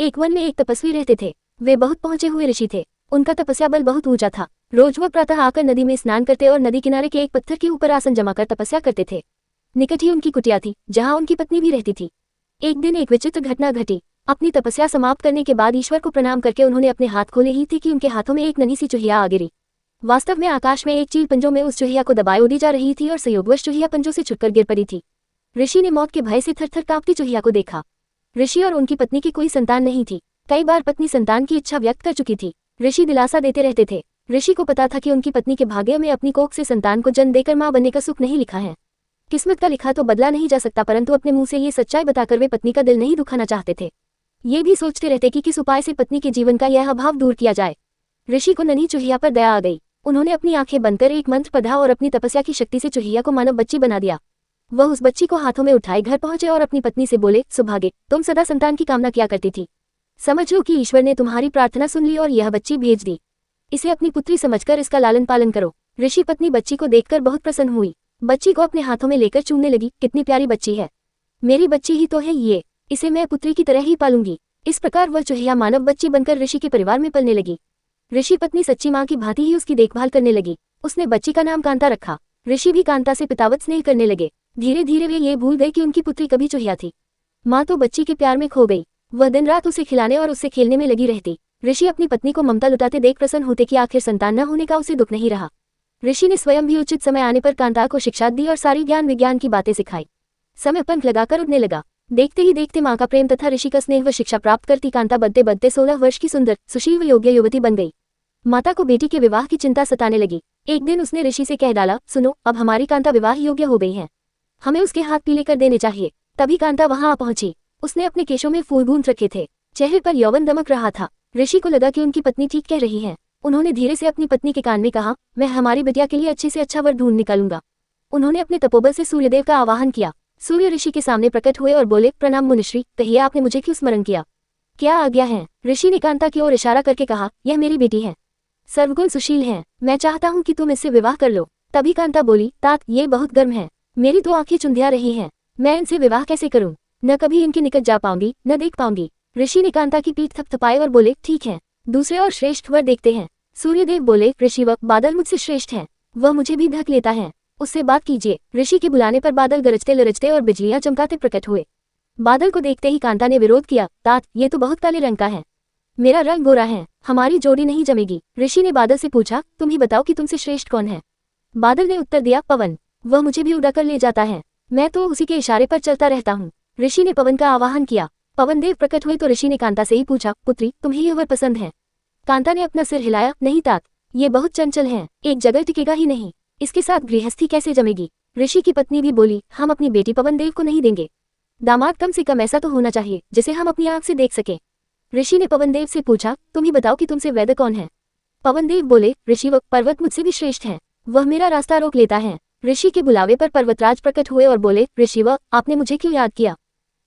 एक वन में एक तपस्वी रहते थे। वे बहुत पहुंचे हुए ऋषि थे। उनका तपस्या बल बहुत ऊंचा था। रोज वह प्रातः आकर नदी में स्नान करते और नदी किनारे के एक पत्थर के ऊपर आसन जमाकर तपस्या करते थे। निकट ही उनकी कुटिया थी, जहां उनकी पत्नी भी रहती थी। एक दिन एक विचित्र घटना घटी। अपनी तपस्या समाप्त करने के बाद ईश्वर को प्रणाम करके उन्होंने अपने हाथ खोले ही थे कि उनके हाथों में एक नन्ही सी चुहिया आ गिरी। वास्तव में आकाश में एक चील पंजों में उस चुहिया को दबाए उड़ी जा रही थी और संयोगवश चुहिया पंजों से छुटकर गिर पड़ी थी। ऋषि ने मौत के भय से थरथर कांपती चुहिया को देखा। ऋषि और उनकी पत्नी की कोई संतान नहीं थी। कई बार पत्नी संतान की इच्छा व्यक्त कर चुकी थी। ऋषि दिलासा देते रहते थे। ऋषि को पता था कि उनकी पत्नी के भाग्य में अपनी कोख से संतान को जन्म देकर मां बनने का सुख नहीं लिखा है। किस्मत का लिखा तो बदला नहीं जा सकता, परंतु अपने मुंह से ये सच्चाई बताकर वे पत्नी का दिल नहीं दुखाना चाहते थे। ये भी सोचते रहते कि किस उपाय से पत्नी के जीवन का यह अभाव दूर किया जाए। ऋषि को नन्ही चुहिया पर दया आ गई। उन्होंने अपनी आंखें बंद कर एक मंत्र पढ़ा और अपनी तपस्या की शक्ति से चुहिया को मानव बच्ची बना दिया। वह उस बच्ची को हाथों में उठाए घर पहुंचे और अपनी पत्नी से बोले, सुभागे, तुम सदा संतान की कामना किया करती थी। समझ लो कि ईश्वर ने तुम्हारी प्रार्थना सुन ली और यह बच्ची भेज दी। इसे अपनी पुत्री समझकर इसका लालन पालन करो। ऋषि पत्नी बच्ची को देखकर बहुत प्रसन्न हुई। बच्ची को अपने हाथों में लेकर चूमने लगी। कितनी प्यारी बच्ची है, मेरी बच्ची ही तो है ये, इसे मैं पुत्री की तरह ही पालूंगी। इस प्रकार वह चुहिया मानव बच्ची बनकर ऋषि के परिवार में पलने लगी। ऋषि पत्नी सच्ची माँ की भांति ही उसकी देखभाल करने लगी। उसने बच्ची का नाम कांता रखा। ऋषि भी कांता से पितावत स्नेह करने लगे। धीरे धीरे वे ये भूल गए कि उनकी पुत्री कभी चुहिया थी। माँ तो बच्ची के प्यार में खो गई। वह दिन रात उसे खिलाने और उससे खेलने में लगी रहती। ऋषि अपनी पत्नी को ममता लुटाते देख प्रसन्न होते कि आखिर संतान न होने का उसे दुख नहीं रहा। ऋषि ने स्वयं भी उचित समय आने पर कांता को शिक्षा दी और सारी ज्ञान विज्ञान की बातें सिखाई। समय पंख लगाकर उड़ने लगा। देखते ही देखते माँ का प्रेम तथा ऋषि का स्नेह व शिक्षा प्राप्त करती कांता बढ़ते बढ़ते 16 वर्ष की सुंदर सुशील व योग्य युवती बन गई। माता को बेटी के विवाह की चिंता सताने लगी। एक दिन उसने ऋषि से कह डाला, सुनो, अब हमारी कांता विवाह योग्य हो गई है, हमें उसके हाथ पीले कर देने चाहिए। तभी कांता वहां आ पहुंची। उसने अपने केशों में फूल गूंथ रखे थे। चेहरे पर यौवन दमक रहा था। ऋषि को लगा कि उनकी पत्नी ठीक कह रही है। उन्होंने धीरे से अपनी पत्नी के कान में कहा, मैं हमारी बिटिया के लिए अच्छे से अच्छा वर ढूंढ निकालूंगा। उन्होंने अपने तपोबल से सूर्यदेव का आवाहन किया। सूर्य ऋषि के सामने प्रकट हुए और बोले, प्रणाम मुनिश्री, कहिए आपने मुझे क्यों स्मरण किया, क्या आज्ञा है। ऋषि ने कांता की ओर इशारा करके कहा, यह मेरी बेटी है, सर्वगुण सुशील है, मैं चाहता हूँ कि तुम इससे विवाह कर लो। तभी कांता बोली, तात, ये बहुत गर्म है, मेरी तो आंखें चुंधिया रही हैं, मैं इनसे विवाह कैसे करूं, न कभी इनके निकट जा पाऊंगी न देख पाऊंगी। ऋषि ने कांता की पीठ थपथपाई और बोले, ठीक है, दूसरे और श्रेष्ठ वर देखते हैं। सूर्यदेव बोले, ऋषिवर, बादल मुझसे श्रेष्ठ है, वह मुझे भी ढक लेता है, उससे बात कीजिए। ऋषि के बुलाने पर बादल गरजते लरजते और बिजलियां चमकाते प्रकट हुए। बादल को देखते ही कांता ने विरोध किया, तात, ये तो बहुत काले रंग का है, मेरा रंग गोरा है, हमारी जोड़ी नहीं जमेगी। ऋषि ने बादल से पूछा, तुम ही बताओ कि तुमसे श्रेष्ठ कौन है। बादल ने उत्तर दिया, पवन, वह मुझे भी उड़ाकर ले जाता है, मैं तो उसी के इशारे पर चलता रहता हूँ। ऋषि ने पवन का आवाहन किया। पवन देव प्रकट हुए तो ऋषि ने कांता से ही पूछा, पुत्री, तुम्हें यह वर पसंद है। कांता ने अपना सिर हिलाया, नहीं तात, ये बहुत चंचल है, एक जगह टिकेगा ही नहीं, इसके साथ गृहस्थी कैसे जमेगी। ऋषि की पत्नी भी बोली, हम अपनी बेटी पवन देव को नहीं देंगे, दामाद कम से कम ऐसा तो होना चाहिए जिसे हम अपनी आंख से देख सके। ऋषि ने पवन देव से पूछा, तुम ही बताओ कि तुमसे वैद्य कौन है। पवन देव बोले, ऋषिवर, पर्वत मुझसे भी श्रेष्ठ है, वह मेरा रास्ता रोक लेता है। ऋषि के बुलावे पर पर्वतराज प्रकट हुए और बोले, ऋषिवर, आपने मुझे क्यों याद किया।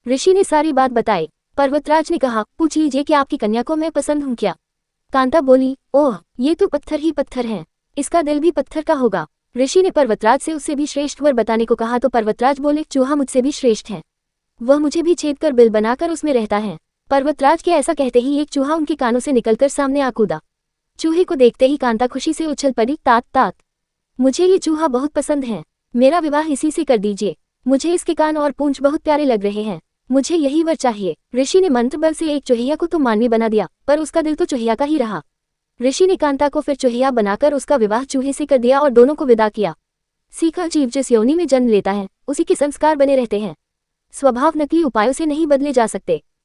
ऋषि ने सारी बात बताई। पर्वतराज ने कहा, पूछ लीजिए कि आपकी कन्या को मैं पसंद हूँ क्या। कांता बोली, ओह, ये तो पत्थर ही पत्थर है, इसका दिल भी पत्थर का होगा। ऋषि ने पर्वतराज से उससे भी श्रेष्ठ वर बताने को कहा तो पर्वतराज बोले, चूहा मुझसे भी श्रेष्ठ है, वह मुझे भी छेद कर बिल बनाकर उसमें रहता है। पर्वतराज के ऐसा कहते ही एक चूहा उनके कानों से निकलकर सामने आ कूदा। चूहे को देखते ही कांता खुशी से उछल पड़ी, तात, तात, मुझे ये चूहा बहुत पसंद है, मेरा विवाह इसी से कर दीजिए, मुझे इसके कान और पूंछ बहुत प्यारे लग रहे हैं, मुझे यही वर चाहिए। ऋषि ने मंत्र बल से एक चूहिया को तो मानवी बना दिया, पर उसका दिल तो चूहिया का ही रहा। ऋषि ने कांता को फिर चूहिया बनाकर उसका विवाह चूहे से कर दिया और दोनों को विदा किया। सीखा जीव जिस योनि में जन्म लेता है उसी के संस्कार बने रहते हैं, स्वभाव नकली उपायों से नहीं बदले जा सकते।